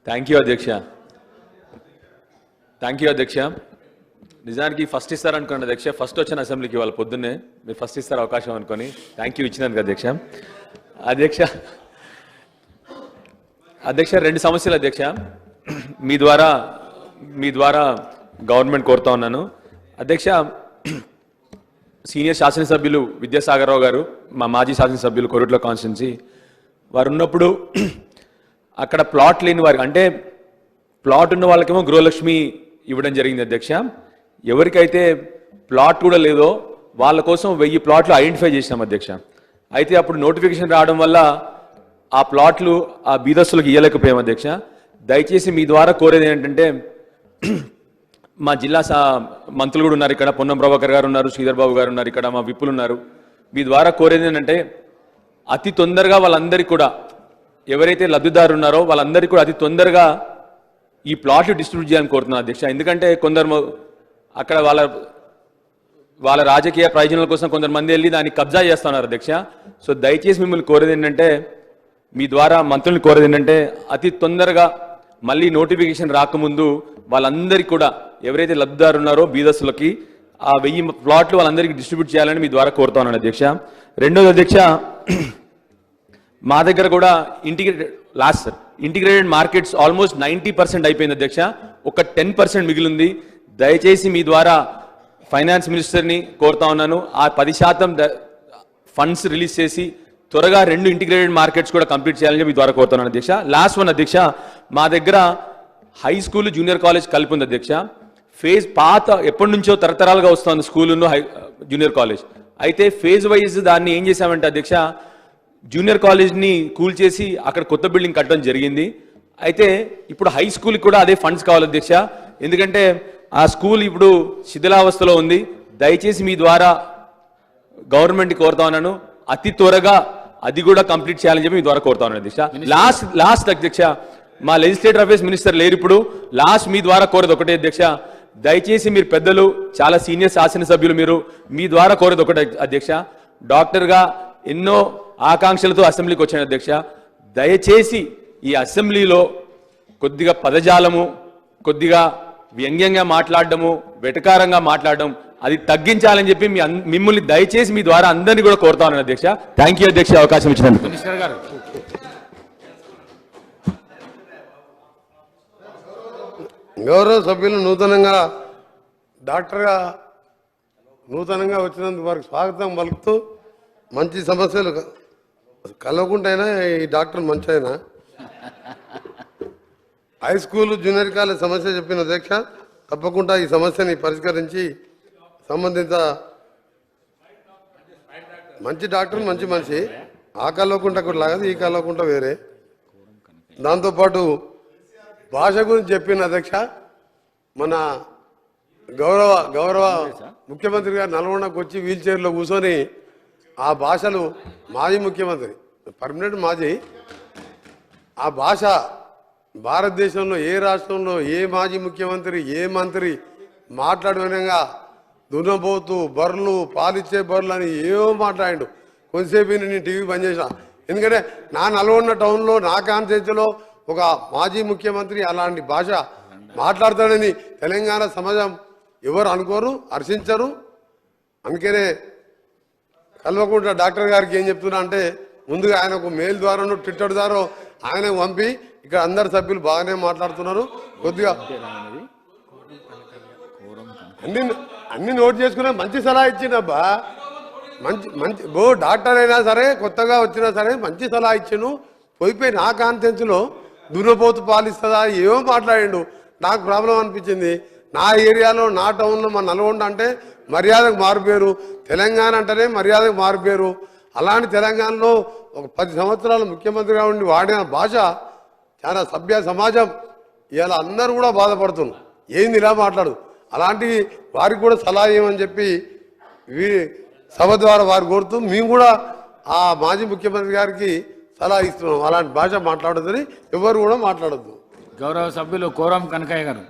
Thank you అధ్యక్ష. నిజానికి first ఇస్తారనుకోండి అధ్యక్ష. ఫస్ట్ వచ్చిన అసెంబ్లీకి వాళ్ళ పొద్దున్నే మీరు ఫస్ట్ ఇస్తారు అవకాశం అనుకొని థ్యాంక్ యూ ఇచ్చినందుకు అధ్యక్ష. అధ్యక్ష 2 సమస్యలు అధ్యక్ష. మీ ద్వారా గవర్నమెంట్ కోరుతా ఉన్నాను అధ్యక్ష. సీనియర్ శాసనసభ్యులు విద్యాసాగర్ రావు గారు, మా మాజీ శాసనసభ్యులు కొరుట్ల కాన్స్టిట్యున్సీ వారు ఉన్నప్పుడు అక్కడ ప్లాట్ లేని వారికి, అంటే ప్లాట్ ఉన్న వాళ్ళకేమో గృహలక్ష్మి ఇవ్వడం జరిగింది అధ్యక్ష. ఎవరికైతే ప్లాట్ కూడా లేదో వాళ్ళ కోసం 1000 ప్లాట్లు ఐడెంటిఫై చేసినాం అధ్యక్ష. అయితే అప్పుడు నోటిఫికేషన్ రావడం వల్ల ఆ ప్లాట్లు ఆ బీదస్తులకు ఇవ్వలేకపోయాం అధ్యక్ష. దయచేసి మీ ద్వారా కోరేది ఏంటంటే, మా జిల్లా మంత్రులు కూడా ఉన్నారు ఇక్కడ, పొన్నం ప్రభాకర్ గారు ఉన్నారు, శ్రీధర్ బాబు గారు ఉన్నారు ఇక్కడ, మా విప్పులు ఉన్నారు. మీ ద్వారా కోరేది ఏంటంటే అతి తొందరగా వాళ్ళందరికీ కూడా, ఎవరైతే లబ్ధిదారు ఉన్నారో వాళ్ళందరికీ కూడా అతి తొందరగా ఈ ప్లాట్లు డిస్ట్రిబ్యూట్ చేయాలని కోరుతున్నాను అధ్యక్ష. ఎందుకంటే కొందరు అక్కడ వాళ్ళ రాజకీయ ప్రయోజనాల కోసం కొందరు వెళ్ళి దాన్ని కబ్జా చేస్తున్నారు అధ్యక్ష. సో దయచేసి మిమ్మల్ని కోరేది ఏంటంటే, మీ ద్వారా మంత్రుల్ని కోరేది ఏంటంటే అతి తొందరగా మళ్ళీ నోటిఫికేషన్ రాకముందు వాళ్ళందరికీ కూడా, ఎవరైతే లబ్ధిదారు ఉన్నారో బీదస్తులకి ఆ 1000 ప్లాట్లు వాళ్ళందరికీ డిస్ట్రిబ్యూట్ చేయాలని మీ ద్వారా కోరుతా ఉన్నాను అధ్యక్ష. రెండోది అధ్యక్ష, మా దగ్గర కూడా ఇంటిగ్రేటెడ్ మార్కెట్స్ ఆల్మోస్ట్ 90% అయిపోయింది అధ్యక్ష. ఒక 10% మిగిలింది. దయచేసి మీ ద్వారా ఫైనాన్స్ మినిస్టర్ని కోరుతా ఉన్నాను, ఆ 10% ఫండ్స్ రిలీజ్ చేసి త్వరగా 2 ఇంటిగ్రేటెడ్ మార్కెట్స్ కూడా కంప్లీట్ చేయాలని మీ ద్వారా కోరుతున్నాను అధ్యక్ష. లాస్ట్ వన్ అధ్యక్ష, మా దగ్గర హై స్కూల్ జూనియర్ కాలేజ్ కలిపి ఉంది అధ్యక్ష. పాత ఎప్పటి నుంచో తరతరాలుగా వస్తుంది స్కూలును జూనియర్ కాలేజ్. అయితే ఫేజ్ వైజ్ దాన్ని ఏం చేశామంటే అధ్యక్ష, జూనియర్ కాలేజ్ని కూల్ చేసి అక్కడ కొత్త బిల్డింగ్ కట్టడం జరిగింది. అయితే ఇప్పుడు హై స్కూల్కి కూడా అదే ఫండ్స్ కావాలి అధ్యక్ష. ఎందుకంటే ఆ స్కూల్ ఇప్పుడు శిథిలావస్థలో ఉంది. దయచేసి మీ ద్వారా గవర్నమెంట్కి కోరుతా ఉన్నాను, అతి త్వరగా అది కూడా కంప్లీట్ చేయాలని చెప్పి మీ ద్వారా కోరుతా ఉన్నాను అధ్యక్ష. లాస్ట్ అధ్యక్ష, మా లెజిస్లేటివ్ అఫేర్స్ మినిస్టర్ లేరు ఇప్పుడు. లాస్ట్ మీ ద్వారా కోరేది ఒకటే అధ్యక్ష, దయచేసి మీరు పెద్దలు, చాలా సీనియర్ శాసనసభ్యులు, మీ ద్వారా కోరేది ఒకటే అధ్యక్ష. డాక్టర్గా ఎన్నో ఆకాంక్షలతో అసెంబ్లీకి వచ్చాను అధ్యక్ష. దయచేసి ఈ అసెంబ్లీలో కొద్దిగా పదజాలము, కొద్దిగా వ్యంగ్యంగా మాట్లాడడము, వెటకారంగా మాట్లాడడం అది తగ్గించాలని చెప్పి మిమ్మల్ని దయచేసి మీ ద్వారా అందరినీ కూడా కోరుతా ఉన్నాను అధ్యక్ష. థ్యాంక్ యూ అధ్యక్ష, అవకాశం ఇచ్చినందుకు. మినిస్టర్ గారు, గౌరవ సభ్యులు నూతనంగా డాక్టర్గా వచ్చినందుకు వారికి స్వాగతం పలుకుతూ, మంచి సమస్యలు కలవకుంటైనా ఈ డాక్టర్ మంచి అయినా హై స్కూల్ జూనియర్ కాలేజ్ సమస్య చెప్పిన అధ్యక్ష, తప్పకుండా ఈ సమస్యని పరిష్కరించి సంబంధిత మంచి డాక్టర్ మంచి మనిషి, ఆ కలవకుంట కూడా లాగదు, ఈ కలవకుంట వేరే. దాంతోపాటు భాష గురించి చెప్పిన అధ్యక్ష, మన గౌరవ ముఖ్యమంత్రి గారు నల్గొండకు వచ్చి వీల్ చైర్లో కూర్చొని ఆ భాషలు, మాజీ ముఖ్యమంత్రి పర్మనెంట్ మాజీ, ఆ భాష భారతదేశంలో ఏ రాష్ట్రంలో ఏ మాజీ ముఖ్యమంత్రి ఏ మంత్రి మాట్లాడే విధంగా దున్నపోతూ బర్రెలు పాలిచ్చే బర్రెలు అని ఏవో మాట్లాడాడు. కొంతసేపు నేను టీవీ బంద్ చేసిన, ఎందుకంటే నా నల్గొండ టౌన్లో నా కాన్స్టిట్యూన్సీలో ఒక మాజీ ముఖ్యమంత్రి అలాంటి భాష మాట్లాడతాడని తెలంగాణ సమాజం ఎవరు అనుకోరు, హర్షించరు. అందుకనే కల్వకుంట్ల డాక్టర్ గారికి ఏం చెప్తున్నా అంటే, ముందుగా ఆయన ఒక మెయిల్ ద్వారానో ట్విట్టర్ ద్వారా ఆయనకు పంపి, ఇక్కడ అందరు సభ్యులు బాగానే మాట్లాడుతున్నారు, కొద్దిగా అన్ని నోట్ చేసుకున్నా మంచి సలహా ఇచ్చిండబ్బా. మంచి డాక్టర్ అయినా సరే కొత్తగా వచ్చినా సరే మంచి సలహా ఇచ్చాను. పోయిపోయి నా కాన్ఫరెన్స్లో దున్నపోతు పాలిస్తుందా ఏమో మాట్లాడిండు, నాకు ప్రాబ్లం అనిపించింది. నా ఏరియాలో నా టౌన్లో మా నల్గొండ అంటే మర్యాదకు మారిపోయారు, తెలంగాణ అంటేనే మర్యాదకు మారిపోయారు. అలాంటి తెలంగాణలో ఒక 10 సంవత్సరాలు ముఖ్యమంత్రిగా ఉండి వాడిన భాష చాలా సభ్య సమాజం ఇలా అందరూ కూడా బాధపడుతున్నారు, ఏంది ఇలా మాట్లాడు. అలాంటి వారికి కూడా సలహా ఇవ్వమని చెప్పి సభ ద్వారా వారు కోరుతూ, మేము కూడా ఆ మాజీ ముఖ్యమంత్రి గారికి సలహా ఇస్తున్నాం, అలాంటి భాష మాట్లాడొద్దని ఎవరు కూడా మాట్లాడొద్దు. గౌరవ సభ్యులు కోరం కనకయ్య గారు.